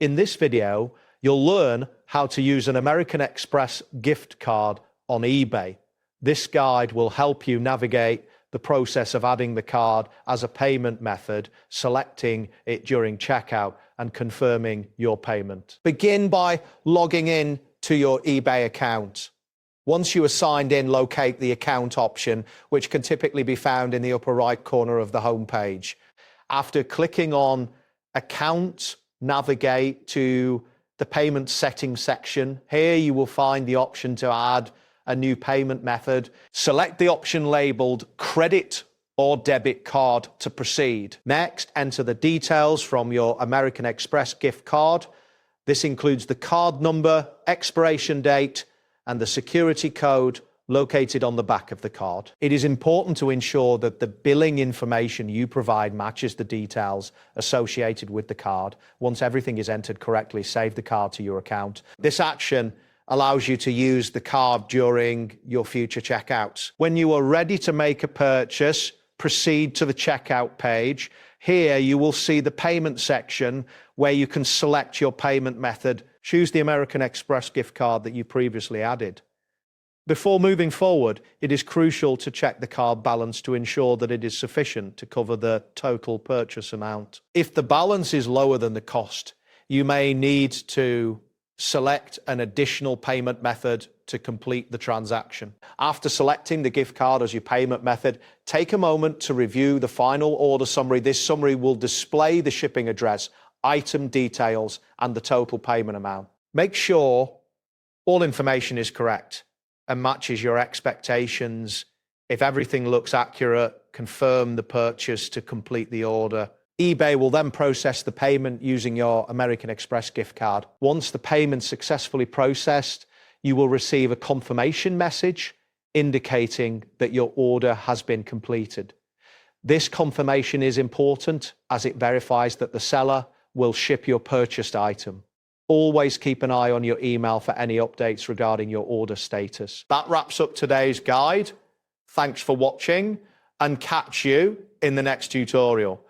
In this video, you'll learn how to use an American Express gift card on eBay. This guide will help you navigate the process of adding the card as a payment method, selecting it during checkout, and confirming your payment. Begin by logging in to your eBay account. Once you are signed in, locate the account option, which can typically be found in the upper right corner of the home page. After clicking on Account, navigate to the payment settings section. Here you will find the option to add a new payment method. Select the option labeled credit or debit card to proceed. Next, enter the details from your American Express gift card. This includes the card number, expiration date, and the security code located on the back of the card. It is important to ensure that the billing information you provide matches the details associated with the card. Once everything is entered correctly, save the card to your account. This action allows you to use the card during your future checkouts. When you are ready to make a purchase, proceed to the checkout page. Here you will see the payment section where you can select your payment method. Choose the American Express gift card that you previously added. Before moving forward, it is crucial to check the card balance to ensure that it is sufficient to cover the total purchase amount. If the balance is lower than the cost, you may need to select an additional payment method to complete the transaction. After selecting the gift card as your payment method, take a moment to review the final order summary. This summary will display the shipping address, item details, and the total payment amount. Make sure all information is correct and matches your expectations. If everything looks accurate, confirm the purchase to complete the order. eBay will then process the payment using your American Express gift card. Once the payment's successfully processed, you will receive a confirmation message indicating that your order has been completed. This confirmation is important as it verifies that the seller will ship your purchased item. Always keep an eye on your email for any updates regarding your order status. That wraps up today's guide. Thanks for watching, and catch you in the next tutorial.